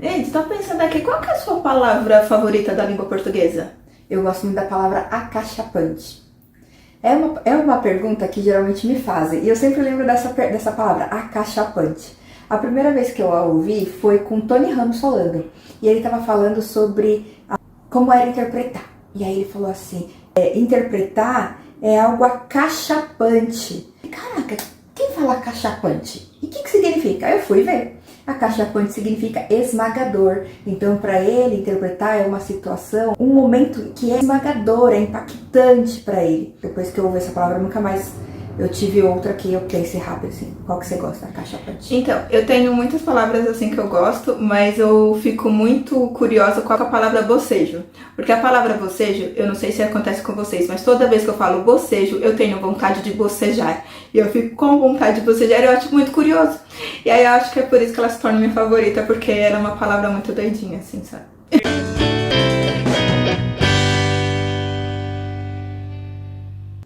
Ei, tu tá pensando aqui, qual que é a sua palavra favorita da língua portuguesa? Eu gosto muito da palavra acachapante. É uma pergunta que geralmente me fazem, e eu sempre lembro dessa palavra, acachapante. A primeira vez que eu a ouvi foi com Tony Ramos falando, e ele estava falando sobre como era interpretar. E aí ele falou assim, interpretar é algo acachapante. Caraca, quem fala acachapante? E o que significa? Aí eu fui ver. Acachapante significa esmagador. Então, para ele, interpretar é uma situação, um momento que é esmagador, é impactante para ele. Depois que eu ouvi essa palavra, nunca mais eu tive outra que eu pensei rápido assim. Qual que você gosta? Acachapante. Então, eu tenho muitas palavras assim que eu gosto, mas eu fico muito curiosa com a palavra bocejo. Porque a palavra bocejo, eu não sei se acontece com vocês, mas toda vez que eu falo bocejo, eu tenho vontade de bocejar. E eu fico com vontade de bocejar e eu acho muito curioso. E aí eu acho que é por isso que ela se torna minha favorita, porque ela é uma palavra muito doidinha, assim, sabe?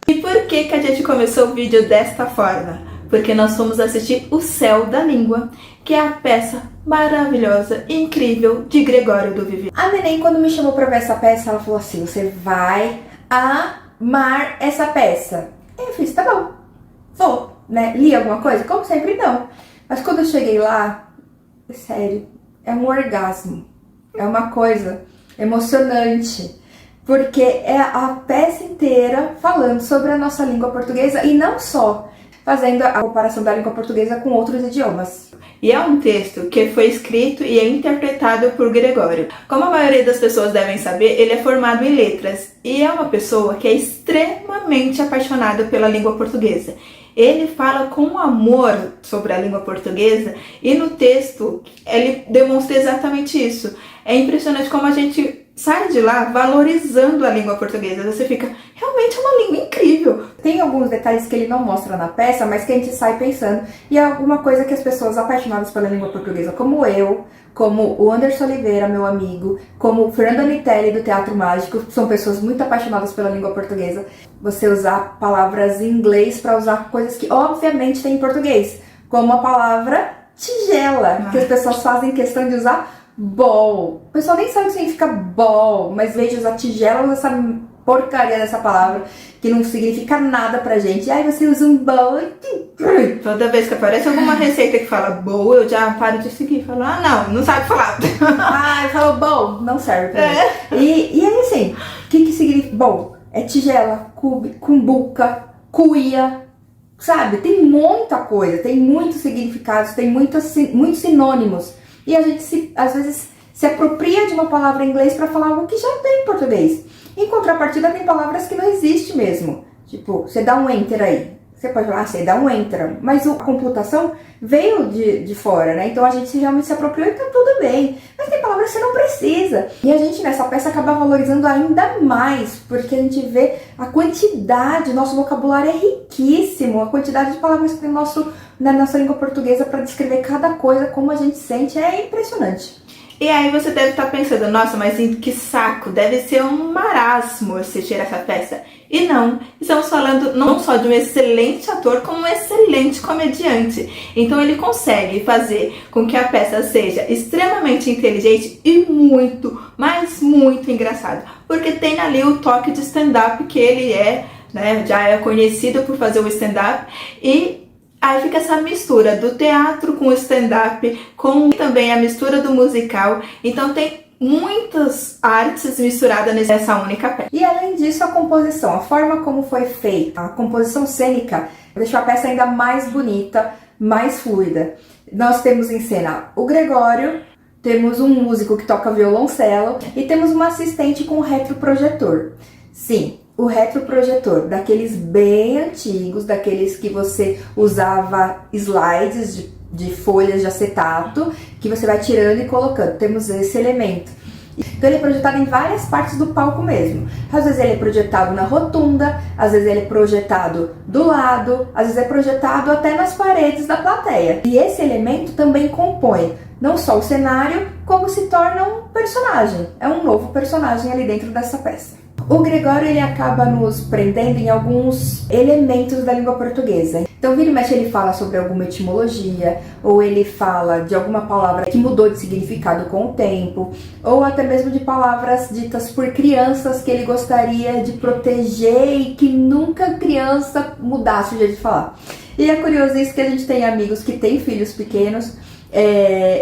E por que a gente começou o vídeo desta forma? Porque nós fomos assistir O Céu da Língua, que é a peça maravilhosa, incrível de Gregório do Vivier. A neném, quando me chamou pra ver essa peça, ela falou assim, você vai amar essa peça. Eu fiz, tá bom, vou, né? Li alguma coisa? Como sempre, não. Mas quando eu cheguei lá, sério, é um orgasmo. É uma coisa emocionante. Porque é a peça inteira falando sobre a nossa língua portuguesa e não só fazendo a comparação da língua portuguesa com outros idiomas. E é um texto que foi escrito e é interpretado por Gregório. Como a maioria das pessoas devem saber, ele é formado em letras e é uma pessoa que é extremamente apaixonada pela língua portuguesa. Ele fala com amor sobre a língua portuguesa e no texto ele demonstra exatamente isso. É impressionante como a gente sai de lá valorizando a língua portuguesa. Você fica, realmente é uma língua incrível. Tem alguns detalhes que ele não mostra na peça, mas que a gente sai pensando. E é alguma coisa que as pessoas apaixonadas pela língua portuguesa, como eu, como o Anderson Oliveira, meu amigo, como o Fernando Anitelli do Teatro Mágico, são pessoas muito apaixonadas pela língua portuguesa. Você usar palavras em inglês para usar coisas que obviamente tem em português, como a palavra tigela, que as pessoas fazem questão de usar bowl. O pessoal nem sabe o que significa bowl, mas veja usar tigela, essa porcaria dessa palavra que não significa nada pra gente. E aí você usa um bowl. Toda vez que aparece alguma receita que fala bowl, eu já paro de seguir. Falo, não sabe falar. Eu falo bowl, não serve pra mim. E aí assim, o que significa bowl? É tigela, cumbuca, cuia, sabe? Tem muita coisa, tem muitos significados, tem muitos sinônimos. E a gente, às vezes, se apropria de uma palavra em inglês para falar algo que já tem em português. Em contrapartida, tem palavras que não existem mesmo. Tipo, você dá um enter aí. Você pode falar, você dá um enter. Mas a computação veio de fora, né? Então a gente realmente se apropriou e tá tudo bem. Mas tem palavras que você não precisa. E a gente, nessa peça, acaba valorizando ainda mais. Porque a gente vê a quantidade, nosso vocabulário é riquíssimo. A quantidade de palavras que tem na nossa língua portuguesa para descrever cada coisa, como a gente sente, é impressionante. E aí você deve estar pensando, nossa, mas que saco, deve ser um marasmo assistir essa peça. E não, estamos falando não só de um excelente ator, como um excelente comediante. Então ele consegue fazer com que a peça seja extremamente inteligente e muito, mas muito engraçada. Porque tem ali o toque de stand-up que ele é, né, já é conhecido por fazer o stand-up e aí fica essa mistura do teatro com o stand-up, com também a mistura do musical. Então tem muitas artes misturadas nessa única peça. E além disso, a composição, a forma como foi feita, a composição cênica, deixou a peça ainda mais bonita, mais fluida. Nós temos em cena o Gregório, temos um músico que toca violoncelo e temos uma assistente com retroprojetor. Sim, o retroprojetor, daqueles bem antigos, daqueles que você usava slides de folhas de acetato, que você vai tirando e colocando. Temos esse elemento. Então ele é projetado em várias partes do palco mesmo. Às vezes ele é projetado na rotunda, às vezes ele é projetado do lado, às vezes é projetado até nas paredes da plateia. E esse elemento também compõe não só o cenário, como se torna um personagem. É um novo personagem ali dentro dessa peça. O Gregório, ele acaba nos prendendo em alguns elementos da língua portuguesa. Então, vira e mexe, ele fala sobre alguma etimologia, ou ele fala de alguma palavra que mudou de significado com o tempo, ou até mesmo de palavras ditas por crianças que ele gostaria de proteger e que nunca criança mudasse o jeito de falar. E é curioso isso, que a gente tem amigos que têm filhos pequenos,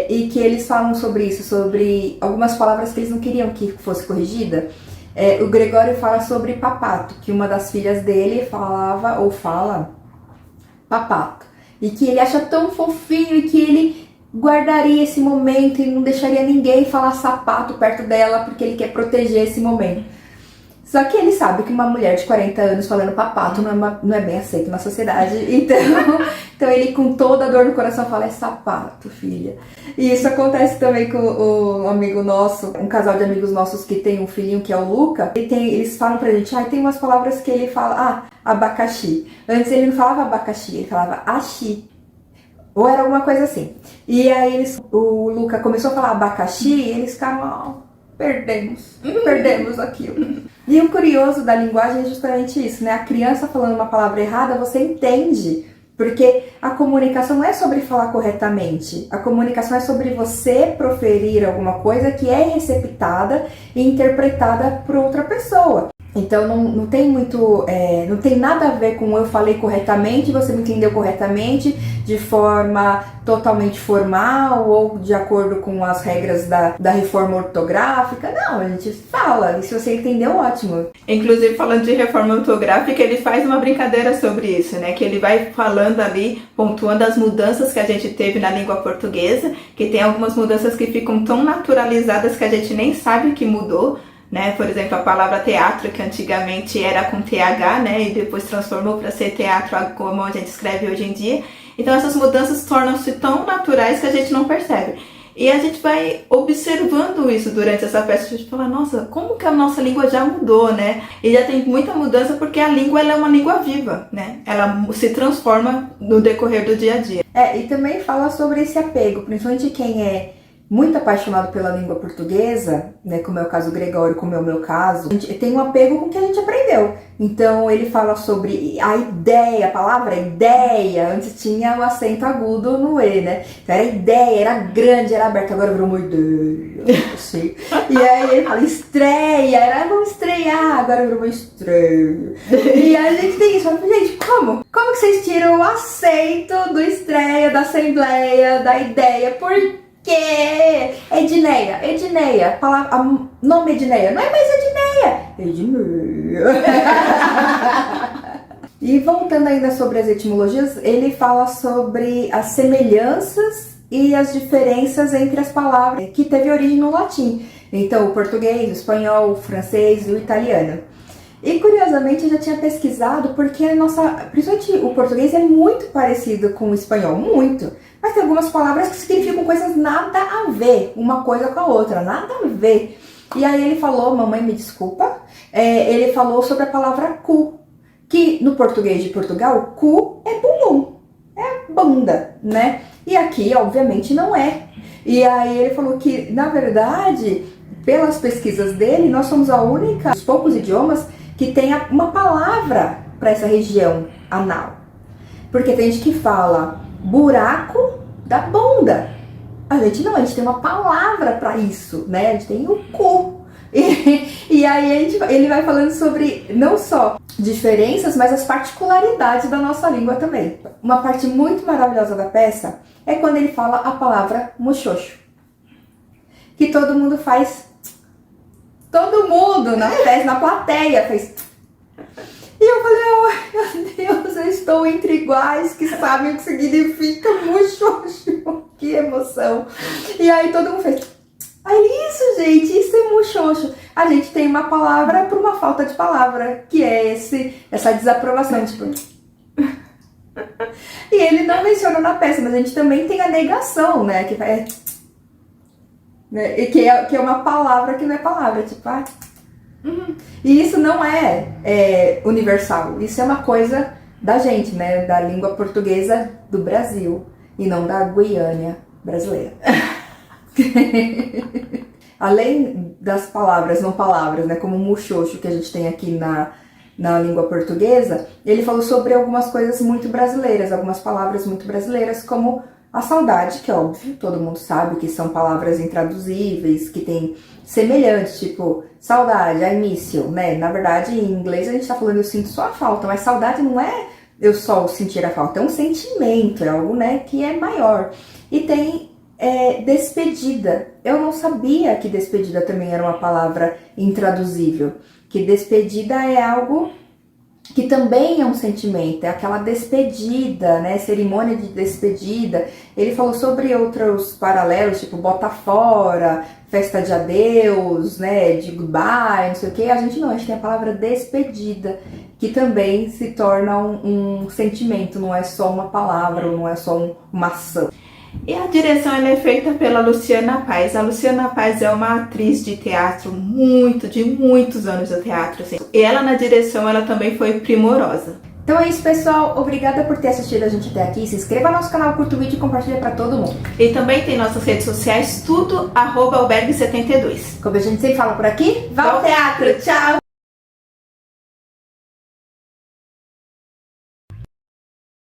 e que eles falam sobre isso, sobre algumas palavras que eles não queriam que fosse corrigida. O Gregório fala sobre papato, que uma das filhas dele falava ou fala papato, e que ele acha tão fofinho e que ele guardaria esse momento e não deixaria ninguém falar sapato perto dela porque ele quer proteger esse momento. Só que ele sabe que uma mulher de 40 anos falando papato não é bem aceito na sociedade. Então ele, com toda a dor no coração, fala: é sapato, filha. E isso acontece também com um amigo nosso, um casal de amigos nossos que tem um filhinho que é o Luca. Eles falam pra gente, tem umas palavras que ele fala, abacaxi. Antes ele não falava abacaxi, ele falava axi. Ou era alguma coisa assim. E aí o Luca começou a falar abacaxi e eles ficaram... Perdemos aquilo. E o curioso da linguagem é justamente isso, né? A criança falando uma palavra errada, você entende, porque a comunicação não é sobre falar corretamente. A comunicação é sobre você proferir alguma coisa que é receptada e interpretada por outra pessoa. Então não tem muito, não tem nada a ver com eu falei corretamente, você me entendeu corretamente, de forma totalmente formal ou de acordo com as regras da reforma ortográfica. Não, a gente fala, e se você entendeu, ótimo. Inclusive, falando de reforma ortográfica, ele faz uma brincadeira sobre isso, né? Que ele vai falando ali, pontuando as mudanças que a gente teve na língua portuguesa, que tem algumas mudanças que ficam tão naturalizadas que a gente nem sabe que mudou. Né? Por exemplo, a palavra teatro, que antigamente era com TH, né? E depois transformou para ser teatro, como a gente escreve hoje em dia. Então essas mudanças tornam-se tão naturais que a gente não percebe. E a gente vai observando isso durante essa festa. A gente fala, nossa, como que a nossa língua já mudou, né? E já tem muita mudança porque a língua, ela é uma língua viva, né? Ela se transforma no decorrer do dia a dia. E também fala sobre esse apego, principalmente quem é muito apaixonado pela língua portuguesa, né, como é o caso do Gregório, como é o meu caso, a gente tem um apego com o que a gente aprendeu. Então ele fala sobre a ideia, a palavra ideia, antes tinha o acento agudo no E, né? Então era ideia, era grande, era aberto, agora virou uma ideia, assim. E aí ele fala estreia, era vamos estrear, agora virou uma estreia. E a gente tem isso, fala, gente, como? Como que vocês tiram o acento do estreia, da assembleia, da ideia? Por que Edneia, nome Edneia, não é mais Edneia. E voltando ainda sobre as etimologias, ele fala sobre as semelhanças e as diferenças entre as palavras que teve origem no latim. Então, o português, o espanhol, o francês e o italiano. E curiosamente eu já tinha pesquisado porque principalmente o português é muito parecido com o espanhol, muito. Mas tem algumas palavras que significam coisas nada a ver, uma coisa com a outra, nada a ver. E aí ele falou, mamãe me desculpa, ele falou sobre a palavra cu, que no português de Portugal, cu é bumbum, é bunda, né? E aqui, obviamente, não é. E aí ele falou que, na verdade, pelas pesquisas dele, nós somos a única, dos poucos idiomas, que tem uma palavra para essa região anal. Porque tem gente que fala buraco da bunda. A gente não, a gente tem uma palavra para isso, né? A gente tem o cu. E aí ele vai falando sobre não só diferenças, mas as particularidades da nossa língua também. Uma parte muito maravilhosa da peça é quando ele fala a palavra muxoxo. Que todo mundo faz... Todo mundo na festa, na plateia fez. E eu falei, oh, meu Deus, eu estou entre iguais que sabem o que significa muxoxo. Que emoção. E aí todo mundo fez. Aí isso, gente, isso é muxoxo. A gente tem uma palavra para uma falta de palavra, que é essa desaprovação, tipo. E ele não menciona na peça, mas a gente também tem a negação, né? Que é. Que é uma palavra que não é palavra, tipo, E isso não é universal, isso é uma coisa da gente, né, da língua portuguesa do Brasil, e não da Guiânia brasileira. Além das palavras, não palavras, né? Como muxoxo que a gente tem aqui na língua portuguesa, ele falou sobre algumas coisas muito brasileiras, algumas palavras muito brasileiras, como a saudade, que é óbvio, todo mundo sabe que são palavras intraduzíveis, que tem semelhantes, tipo saudade, I miss you, né? Na verdade, em inglês a gente tá falando eu sinto só a falta, mas saudade não é eu só sentir a falta, é um sentimento, é algo, né, que é maior. E tem despedida. Eu não sabia que despedida também era uma palavra intraduzível, que despedida é algo que também é um sentimento, é aquela despedida, né, cerimônia de despedida. Ele falou sobre outros paralelos, tipo bota fora, festa de adeus, né, de goodbye, não sei o que. A gente tem a palavra despedida, que também se torna um sentimento, não é só uma palavra, não é só uma ação. E a direção ela é feita pela Luciana Paz. A Luciana Paz é uma atriz de teatro de muitos anos de teatro, assim. E ela na direção, ela também foi primorosa. Então é isso, pessoal. Obrigada por ter assistido a gente até aqui. Se inscreva no nosso canal, curta o vídeo e compartilha pra todo mundo. E também tem nossas redes sociais, tudo @albergue72. Como a gente sempre fala por aqui, vá ao teatro! Tchau!